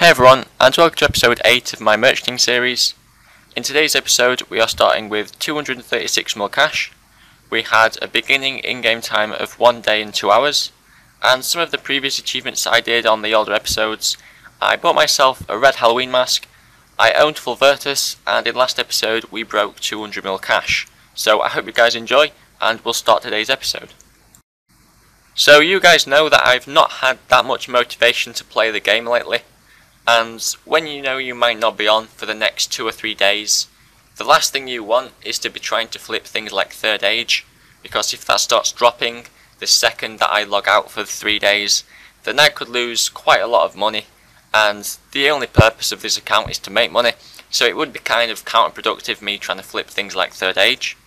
Hey everyone, and welcome to episode 8 of my merchanting series. In today's episode we are starting with 236 mil cash. We had a beginning in-game time of 1 day and 2 hours, and some of the previous achievements I did on the older episodes. I bought myself a red Halloween mask, I owned full Virtus, and in last episode we broke 200 mil cash. So I hope you guys enjoy, and we'll start today's episode. So you guys know that I've not had that much motivation to play the game lately. And when you know you might not be on for the next 2 or 3 days, the last thing you want is to be trying to flip things like third age, because if that starts dropping the second that I log out for 3 days, then I could lose quite a lot of money, and the only purpose of this account is to make money, so it would be kind of counterproductive me trying to flip things like third age.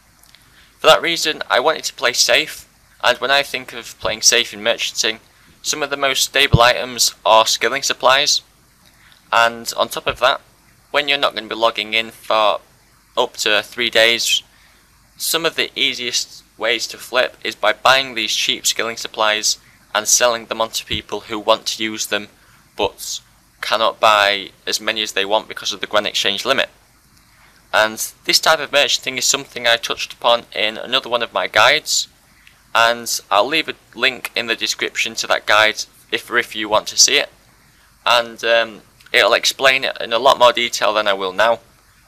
For that reason I wanted to play safe, and when I think of playing safe in merchanting, some of the most stable items are skilling supplies. And on top of that, when you're not going to be logging in for up to 3 days, some of the easiest ways to flip is by buying these cheap skilling supplies and selling them on to people who want to use them but cannot buy as many as they want because of the Grand Exchange limit. And this type of merchanting is something I touched upon in another one of my guides, and I'll leave a link in the description to that guide if you want to see it. And it'll explain it in a lot more detail than I will now.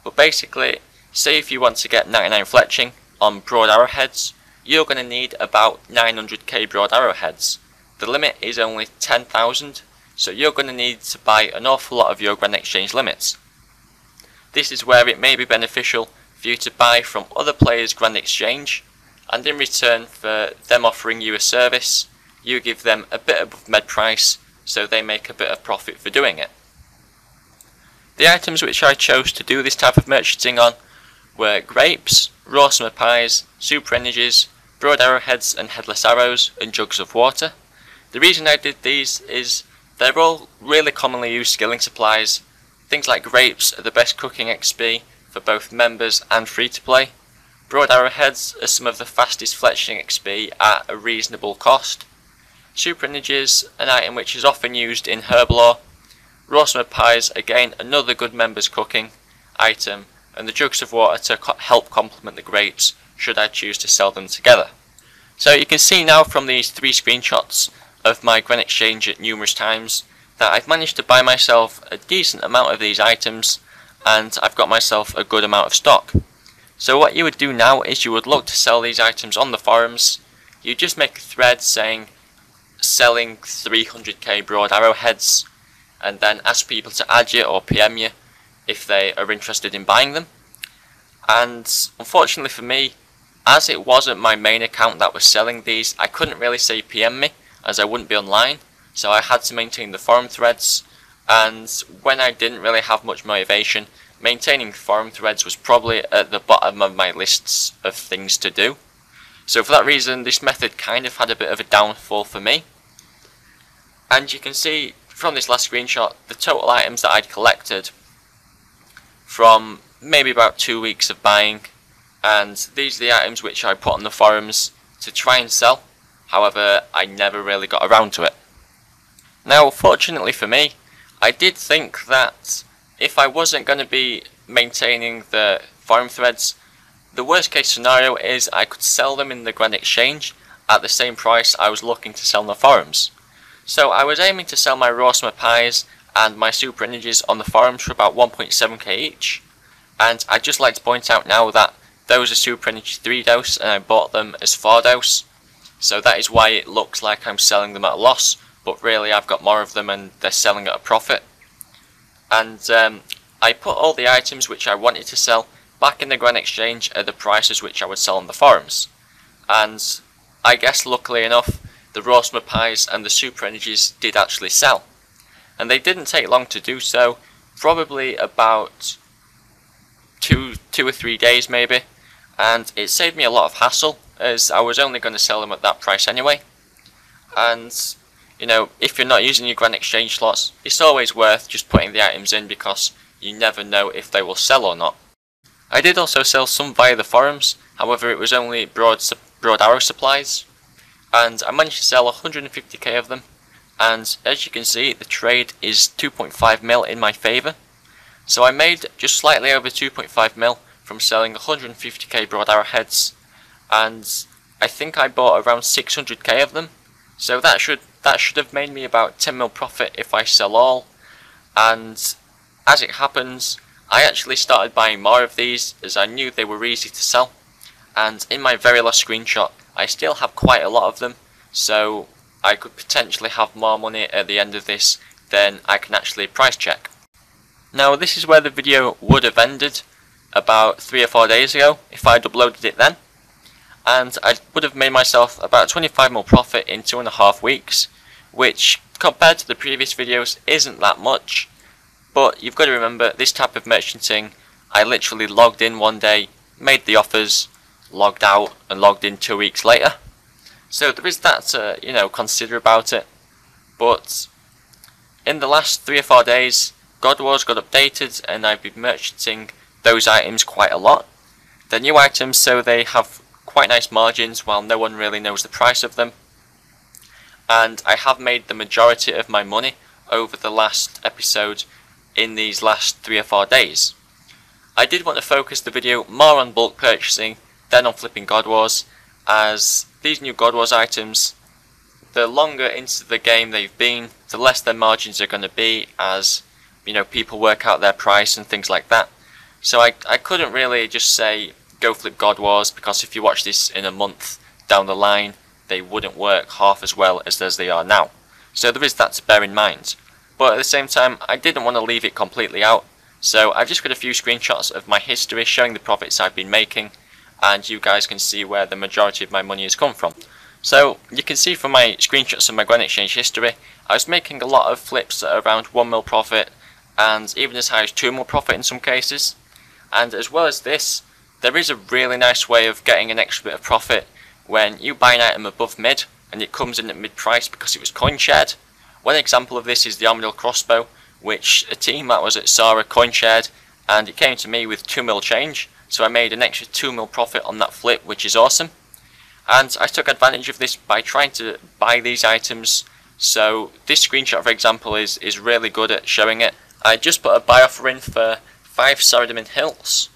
But basically, say if you want to get 99 fletching on broad arrowheads, you're going to need about 900k broad arrowheads. The limit is only 10,000, so you're going to need to buy an awful lot of your Grand Exchange limits. This is where it may be beneficial for you to buy from other players' Grand Exchange, and in return for them offering you a service, you give them a bit above med price, so they make a bit of profit for doing it. The items which I chose to do this type of merchanting on were grapes, raw summer pies, super energies, broad arrowheads and headless arrows, and jugs of water. The reason I did these is they're all really commonly used skilling supplies. Things like grapes are the best cooking XP for both members and free to play. Broad arrowheads are some of the fastest fletching XP at a reasonable cost. Super energies, an item which is often used in herblore. Raw summer pies, again another good members cooking item, and the jugs of water to help complement the grapes should I choose to sell them together. So you can see now from these 3 screenshots of my Grand Exchange at numerous times that I've managed to buy myself a decent amount of these items, and I've got myself a good amount of stock. So what you would do now is you would look to sell these items on the forums. You just make a thread saying selling 300k broad arrowheads, and then ask people to add you or PM you if they are interested in buying them. And unfortunately for me, as it wasn't my main account that was selling these, I couldn't really say PM me as I wouldn't be online, so I had to maintain the forum threads, and when I didn't really have much motivation, maintaining forum threads was probably at the bottom of my lists of things to do. So for that reason, this method kind of had a bit of a downfall for me. And you can see from this last screenshot the total items that I'd collected from maybe about 2 weeks of buying, and these are the items which I put on the forums to try and sell. However, I never really got around to it. Now fortunately for me, I did think that if I wasn't going to be maintaining the forum threads, the worst case scenario is I could sell them in the Grand Exchange at the same price I was looking to sell on the forums. So I was aiming to sell my raw summer pies and my super energies on the forums for about 1.7k each, and I'd just like to point out now that those are super energy 3 dose and I bought them as 4 dose, so that is why it looks like I'm selling them at a loss, but really I've got more of them and they're selling at a profit. And I put all the items which I wanted to sell back in the Grand Exchange at the prices which I would sell on the forums, and I guess luckily enough the raw summer pies and the super energies did actually sell, and they didn't take long to do so, probably about two or 3 days maybe, and it saved me a lot of hassle as I was only going to sell them at that price anyway. And you know, if you're not using your Grand Exchange slots, it's always worth just putting the items in because you never know if they will sell or not. I did also sell some via the forums, however it was only broad arrow supplies, and I managed to sell 150k of them, and as you can see the trade is 2.5 mil in my favour. So I made just slightly over 2.5 mil from selling 150k broad arrowheads, and I think I bought around 600k of them. So that should have made me about 10 mil profit if I sell all. And as it happens, I actually started buying more of these as I knew they were easy to sell. And in my very last screenshot, I still have quite a lot of them, so I could potentially have more money at the end of this than I can actually price check. Now this is where the video would have ended about 3 or 4 days ago if I'd uploaded it then, and I would have made myself about 25 mil profit in 2.5 weeks, which compared to the previous videos isn't that much. But you've got to remember, this type of merchanting, I literally logged in one day, made the offers, logged out and logged in 2 weeks later. So there is that to consider about it. But in the last 3 or 4 days, Godwars got updated and I've been merchanting those items quite a lot. They're new items, so they have quite nice margins while no one really knows the price of them. And I have made the majority of my money over the last episode in these last 3 or 4 days. I did want to focus the video more on bulk purchasing than on flipping Godwars, as these new Godwars items, the longer into the game they've been, the less their margins are going to be, as people work out their price and things like that. So I couldn't really just say go flip Godwars, because if you watch this in a month down the line, they wouldn't work half as well as they are now. So there is that to bear in mind. But at the same time, I didn't want to leave it completely out, so I've just got a few screenshots of my history showing the profits I've been making, and you guys can see where the majority of my money has come from. So you can see from my screenshots of my Gwen Exchange history, I was making a lot of flips at around 1 mil profit, and even as high as 2 mil profit in some cases. And as well as this, there is a really nice way of getting an extra bit of profit when you buy an item above mid and it comes in at mid price because it was coin shared. One example of this is the Armadillo crossbow, which a team that was at Sara coin shared, and it came to me with 2 mil change, so I made an extra 2 mil profit on that flip, which is awesome. And I took advantage of this by trying to buy these items, so this screenshot for example is really good at showing it. I just put a buy offer in for 5 Saradomin hilts.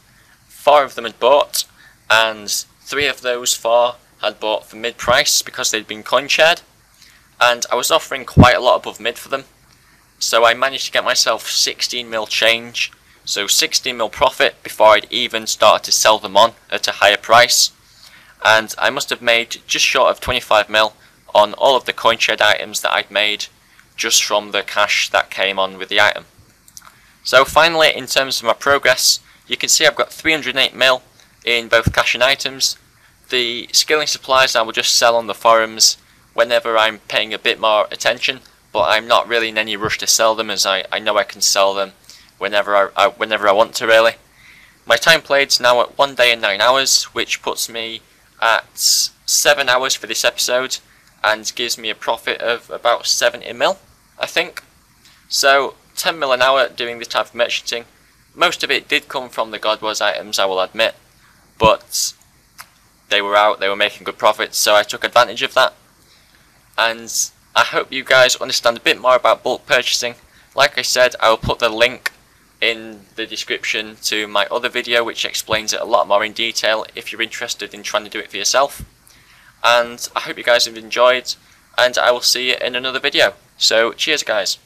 4 of them had bought, and 3 of those 4 had bought for mid price because they'd been coin shared, and I was offering quite a lot above mid for them, so I managed to get myself 16 mil change, so 16 mil profit before I'd even started to sell them on at a higher price, and I must have made just short of 25 mil on all of the coin shared items that I'd made just from the cash that came on with the item. So finally, in terms of my progress, you can see I've got 308 mil in both cash and items. The skilling supplies I will just sell on the forums whenever I'm paying a bit more attention, but I'm not really in any rush to sell them, as I know I can sell them whenever I want to really. My time played's now at 1 day and 9 hours, which puts me at 7 hours for this episode and gives me a profit of about 70 mil, I think. So 10 mil an hour doing this type of merchanting. Most of it did come from the Godwars items, I will admit, but they were out, they were making good profits, so I took advantage of that. And I hope you guys understand a bit more about bulk purchasing. Like I said, I will put the link in the description to my other video which explains it a lot more in detail if you're interested in trying to do it for yourself. And I hope you guys have enjoyed, and I will see you in another video. So cheers guys.